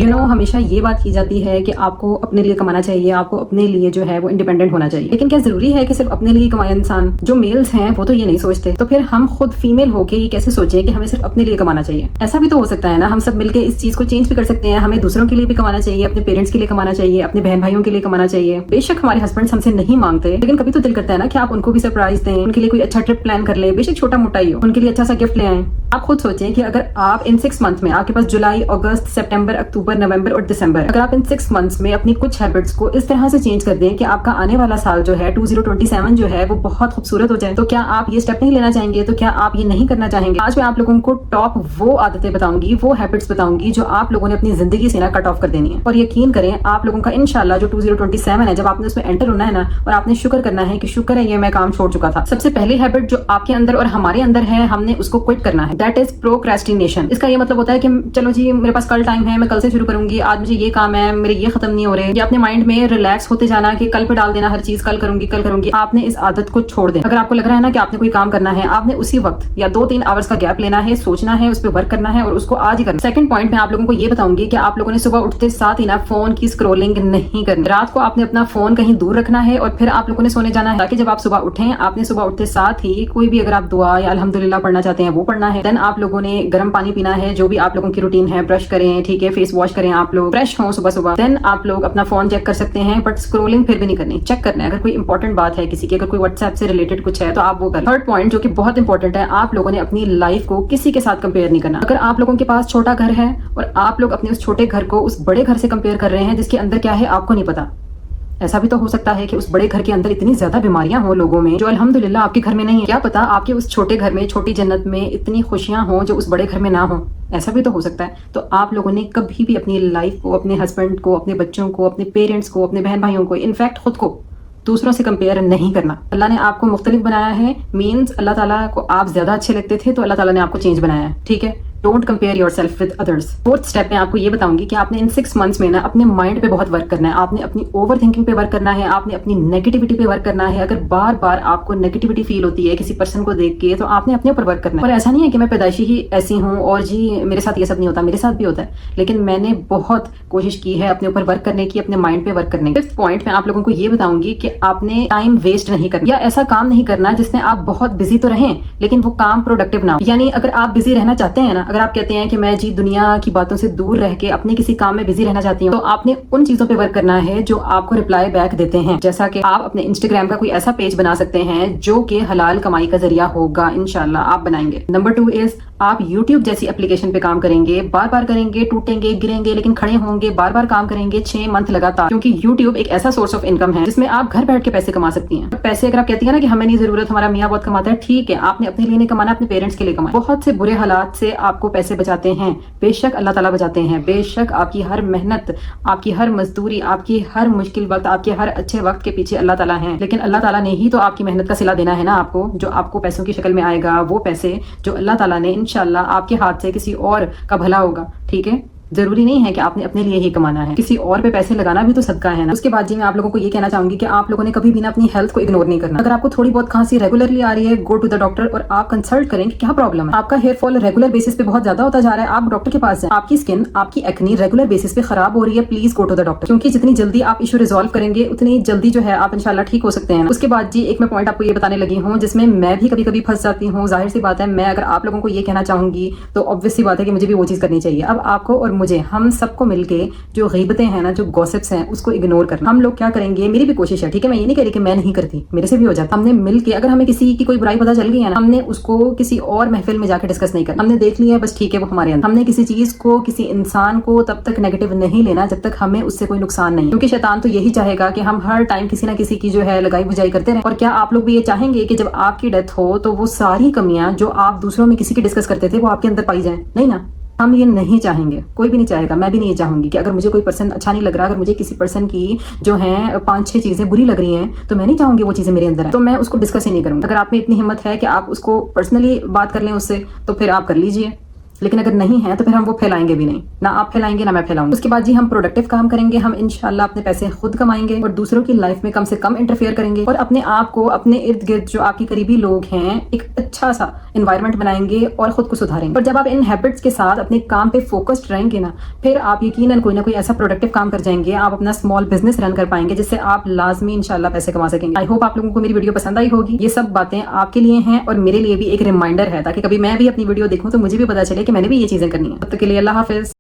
ہمیشہ یہ بات کی جاتی ہے کہ آپ کو اپنے لیے کمانا چاہیے، آپ کو اپنے لیے جو ہے وہ انڈیپینڈنٹ ہونا چاہیے، لیکن کیا ضروری ہے کہ صرف اپنے لیے کمائے انسان؟ جو میلز ہیں وہ تو یہ نہیں سوچتے، تو پھر ہم خود فیمیل ہو کے یہ کیسے سوچیں کہ ہمیں صرف اپنے لیے کمانا چاہیے؟ ایسا بھی تو ہو سکتا ہے نا، ہم سب مل کے اس چیز کو چینج بھی کر سکتے ہیں، ہمیں دوسروں کے لیے بھی کمانا چاہیے، اپنے پیرنٹس کے لیے کمانا چاہیے، اپنے بہن بھائیوں کے لیے کمانا چاہیے۔ بے شک ہمارے ہسبینڈ ہم سے نہیں مانگتے، لیکن کبھی تو دل کرتا ہے نا کہ آپ ان کو بھی سرپرائز دیں، ان کے لیے کوئی اچھا ٹرپ پلان کر لیں، بے شک چھوٹا موٹا ہی ہو، ان کے لیے اچھا سا گفٹ لے آئیں۔ آپ خود سوچیں کہ اگر آپ ان 6 منتھ میں، آپ کے پاس جولائی، اگست، سپٹمبر، اکتوبر، نومبر اور دسمبر، اگر آپ ان 6 منتھس میں اپنی کچھ ہیبٹس کو اس طرح سے چینج کر دیں کہ آپ کا آنے والا سال جو ہے 2027 جو ہے وہ بہت خوبصورت ہو جائے، تو کیا آپ یہ اسٹیپ نہیں لینا چاہیں گے؟ تو کیا آپ یہ نہیں کرنا چاہیں گے؟ آج میں آپ لوگوں کو ٹاپ وہ عادتیں بتاؤں گی، وہ ہیبٹس بتاؤں گی جو آپ لوگوں نے اپنی زندگی سے نا کٹ آف کر دینی ہے، اور یقین کریں آپ لوگوں کا انشاءاللہ جو 2027 ہے، جب آپ نے اس میں انٹر ہونا ہے نا، اور آپ نے شکر کرنا ہے کہ شکر ہے یہ میں کام چھوڑ چکا تھا۔ سب سے پہلی ہیبٹ جو آپ کے اندر اور ہمارے اندر ہے، ہم نے اس کو کوئٹ کرنا ہے، دیٹ از پروکریسٹینیشن۔ اس کا یہ مطلب ہوتا ہے کہ چلو جی میرے پاس کل ٹائم ہے، میں کل سے شروع کروں گی، آج مجھے یہ کام ہے، میرے یہ ختم نہیں ہو رہے، یا اپنے مائنڈ میں ریلیکس ہوتے جانا کہ کل پہ ڈال دینا ہر چیز، کل کروں گی کل کروں گی۔ آپ نے اس عادت کو چھوڑ دیں۔ اگر آپ کو لگ رہا ہے نا کہ آپ نے کوئی کام کرنا ہے، آپ نے اسی وقت یا 2-3 آورس کا گیپ لینا ہے، سوچنا ہے، اس پہ ورک کرنا ہے اور اس کو آج ہی کرنا۔ سیکنڈ پوائنٹ میں آپ لوگوں کو یہ بتاؤں گی کہ آپ لوگوں نے صبح اٹھتے ساتھ ہی نا فون کی اسکرولنگ نہیں کرنی، رات کو آپ نے اپنا فون کہیں دور رکھنا ہے اور پھر آپ لوگوں نے سونے جانا ہے، تاکہ جب آپ صبح اٹھیں، آپ نے صبح اٹھتے ساتھ ہی کوئی بھی اگر آپ دعا یا الحمدللہ پڑھنا چاہتے ہیں وہ پڑھنا ہے، دین آپ لوگوں نے گرم پانی پینا ہے، جو بھی آپ لوگوں کی روٹین ہے، برش کریں، ٹھیک ہے، فیس واش کریں، آپ لوگ فریش ہوں صبح صبح، دین آپ لوگ اپنا فون چیک کر سکتے ہیں، بٹ اسکرولنگ پھر بھی نہیں کرنی، چیک کرنا ہے اگر کوئی انپورٹنٹ بات ہے کسی کی، اگر کوئی واٹس ایپ سے ریلیٹڈ کچھ ہے تو آپ وہ کریں۔ تھرڈ پوائنٹ جو کہ بہت انپورٹنٹ ہے، آپ لوگوں نے اپنی لائف کو کسی کے ساتھ کمپیئر نہیں کرنا۔ اگر آپ لوگوں کے پاس چھوٹا گھر ہے اور آپ لوگ اپنے اس چھوٹے گھر کو اس بڑے گھر سے کمپیئر کر رہے ہیں جس کے اندر کیا ہے آپ کو نہیں پتا، ایسا بھی تو ہو سکتا ہے کہ اس بڑے گھر کے اندر اتنی زیادہ بیماریاں ہوں لوگوں میں جو الحمدللہ آپ کے گھر میں نہیں ہے، کیا پتا آپ کے اس چھوٹے گھر میں، چھوٹی جنت میں اتنی خوشیاں ہوں جو اس بڑے گھر میں نہ ہوں، ایسا بھی تو ہو سکتا ہے۔ تو آپ لوگوں نے کبھی بھی اپنی لائف کو، اپنے ہسبینڈ کو، اپنے بچوں کو، اپنے پیرنٹس کو، اپنے بہن بھائیوں کو، انفیکٹ خود کو دوسروں سے کمپیئر نہیں کرنا۔ اللہ نے آپ کو مختلف بنایا ہے، مینز اللہ تعالیٰ کو آپ زیادہ اچھے لگتے تھے تو اللہ تعالیٰ نے آپ کو چینج بنایا ہے، ٹھیک ہے؟ Don't compare yourself with others. Fourth step میں آپ کو یہ بتاؤں گی کہ آپ نے ان 6 منتھس میں نا اپنے مائنڈ پہ بہت ورک کرنا ہے، آپ نے اپنی اوور تھنکنگ پہ ورک کرنا ہے، آپ نے اپنی نیگیٹیوٹی پہ ورک کرنا ہے۔ اگر بار بار آپ کو نیگیٹیوٹی فیل ہوتی ہے کسی پرسن کو دیکھ کے تو آپ نے اپنے اوپر ورک کرنا ہے۔ اور ایسا نہیں ہے کہ میں پیدائشی ہی ایسی ہوں اور جی میرے ساتھ یہ سب نہیں ہوتا، میرے ساتھ بھی ہوتا ہے، لیکن میں نے بہت کوشش کی ہے اپنے اوپر ورک کرنے کی، اپنے مائنڈ پہ ورک کرنے کی۔ ففتھ پوائنٹ میں آپ لوگوں کو یہ بتاؤں گی کہ آپ نے ٹائم ویسٹ نہیں کرنا، یا ایسا کام نہیں کرنا جس میں آپ بہت بزی تو رہیں لیکن وہ کام پروڈکٹیو نہ ہو۔ یعنی اگر آپ بزی رہنا چاہتے ہیں نا، اگر آپ کہتے ہیں کہ میں جی دنیا کی باتوں سے دور رہ کے اپنے کسی کام میں بزی رہنا چاہتی ہوں، تو آپ نے ان چیزوں پہ ورک کرنا ہے جو آپ کو ریپلائی بیک دیتے ہیں، جیسا کہ آپ اپنے انسٹاگرام کا کوئی ایسا پیج بنا سکتے ہیں جو کہ حلال کمائی کا ذریعہ ہوگا، انشاءاللہ آپ بنائیں گے۔ نمبر 2 از آپ یوٹیوب جیسی اپلیکیشن پہ کام کریں گے، بار بار کریں گے، ٹوٹیں گے، گریں گے، لیکن کھڑے ہوں گے، بار بار کام کریں گے 6 منتھ لگاتار، کیونکہ یوٹیوب ایک ایسا سورس آف انکم ہے جس میں آپ گھر بیٹھ کے پیسے کما سکتی ہیں۔ پیسے اگر آپ کہتی ہیں نا کہ ہمیں نہیں ضرورت، ہمارا میاں بہت کماتا ہے، ٹھیک ہے، آپ نے اپنے لیے نہیں کمانا، اپنے پیرنٹس کے لیے کمانا۔ بہت سے برے حالات سے آپ کو پیسے بچاتے ہیں، بے شک اللہ تعالیٰ بچاتے ہیں، بے شک آپ کی ہر محنت، آپ کی ہر مزدوری، آپ کی ہر مشکل وقت، آپ کے ہر اچھے وقت کے پیچھے اللہ تعالیٰ ہیں، لیکن اللہ تعالیٰ نے ہی تو آپ کی محنت کا صلہ دینا ہے نا آپ کو، جو آپ کو پیسوں کی شکل میں آئے گا، وہ پیسے جو اللہ تعالیٰ نے انشاءاللہ آپ کے ہاتھ سے کسی اور کا بھلا ہوگا، ٹھیک ہے؟ ضروری نہیں ہے کہ آپ نے اپنے لیے ہی کمانا ہے، کسی اور پہ پیسے لگانا بھی تو صدقہ ہے نا۔ اس کے بعد جی میں آپ لوگوں کو یہ کہنا چاہوں گی کہ آپ لوگوں نے کبھی بھی نا اپنی ہیلتھ کو اگنور نہیں کرنا۔ اگر آپ کو تھوڑی بہت کھانسی ریگولرلی آ رہی ہے، گو ٹو دا ڈاکٹر اور آپ کنسلٹ کریں کہ کیا پرابلم ہے۔ آپ کا ہیئر فال ریگولر بیسس پہ بہت زیادہ ہوتا جا رہا ہے، آپ ڈاکٹر کے پاس جائیں۔ آپ کی اسکن، آپ کی ایکنی ریگولر بیسس پہ خراب ہو رہی ہے، please go to the doctor, کیونکہ جتنی جلدی آپ ایشو ریزالو کریں گے اتنی جلدی جو ہے آپ انشاءاللہ ٹھیک ہو سکتے ہیں۔ اس کے بعد جی ایک میں پوائنٹ آپ کو یہ بتانے لگی ہوں جس میں میں بھی کبھی کبھی پھنس جاتی ہوں، ظاہر سی بات ہے، میں اگر آپ لوگوں کو یہ کہنا چاہوں گی تو obvious سی بات ہے کہ مجھے بھی وہ چیز کرنی چاہیے۔ اب آپ کو اور مجھے، ہم سب کو مل کے جو غیبتیں ہیں نا، جو گوسپس ہیں، اس کو اگنور کرنا۔ ہم لوگ کیا کریں گے، میری بھی کوشش ہے، ٹھیک ہے، میں یہ نہیں کہہ رہی کہ میں نہیں کرتی، میرے سے بھی ہو جاتا۔ ہم نے مل کے، اگر ہمیں کسی کی کوئی برائی پتہ چل گئی ہے نا، ہم نے اس کو کسی اور محفل میں جا کے ڈسکس نہیں کرنا، ہم نے دیکھ لیا ہے بس ٹھیک ہے وہ ہمارے اندر۔ ہم نے کسی چیز کو، کسی انسان کو تب تک نیگیٹو نہیں لینا جب تک ہمیں اس سے کوئی نقصان نہیں، کیونکہ شیطان تو یہی چاہے گا کہ ہم ہر ٹائم کسی نہ کسی کی جو ہے لگائی بجائی کرتے رہیں۔ اور کیا آپ لوگ بھی یہ چاہیں گے کہ جب آپ کی ڈیتھ ہو تو وہ ساری کمیاں جو آپ دوسروں میں کسی کی ڈسکس کرتے تھے وہ آپ کے اندر پائی جائیں؟ نہیں نا، ہم یہ نہیں چاہیں گے، کوئی بھی نہیں چاہے گا، میں بھی نہیں چاہوں گی کہ اگر مجھے کوئی پرسن اچھا نہیں لگ رہا، اگر مجھے کسی پرسن کی جو ہیں 5-6 چیزیں بری لگ رہی ہیں تو میں نہیں چاہوں گی وہ چیزیں میرے اندر ہیں، تو میں اس کو ڈسکس ہی نہیں کروں گی۔ اگر آپ میں اتنی ہمت ہے کہ آپ اس کو پرسنلی بات کر لیں اس سے تو پھر آپ کر لیجئے، لیکن اگر نہیں ہے تو پھر ہم وہ پھیلائیں گے بھی نہیں، نہ آپ پھیلائیں گے نہ میں پھیلاؤں گی۔ اس کے بعد جی ہم پروڈکٹیو کام کریں گے، ہم انشاءاللہ اپنے پیسے خود کمائیں گے اور دوسروں کی لائف میں کم سے کم انٹرفیئر کریں گے، اور اپنے آپ کو اپنے ارد گرد جو آپ کی قریبی لوگ ہیں ایک اچھا سا انوائرمنٹ بنائیں گے اور خود کو سدھاریں گے۔ اور جب آپ ان ہیبٹس کے ساتھ اپنے کام پہ فوکسڈ رہیں گے نا، پھر آپ یقیناً کوئی نہ کوئی ایسا پروڈکٹیو کام کر جائیں گے، آپ اپنا اسمال بزنس رن کر پائیں گے جس سے آپ لازمی انشاءاللہ پیسے کما سکیں گے۔ آئی ہوپ آپ لوگوں کو میری ویڈیو پسند آئی ہوگی۔ یہ سب باتیں آپ کے لیے ہیں اور میرے لیے بھی ایک ریمائنڈر ہے، تاکہ کبھی میں بھی اپنی ویڈیو دیکھوں تو مجھے بھی پتا چلے کہ میں نے بھی یہ چیزیں کرنی ہیں۔ تب تک کے لیے اللہ حافظ۔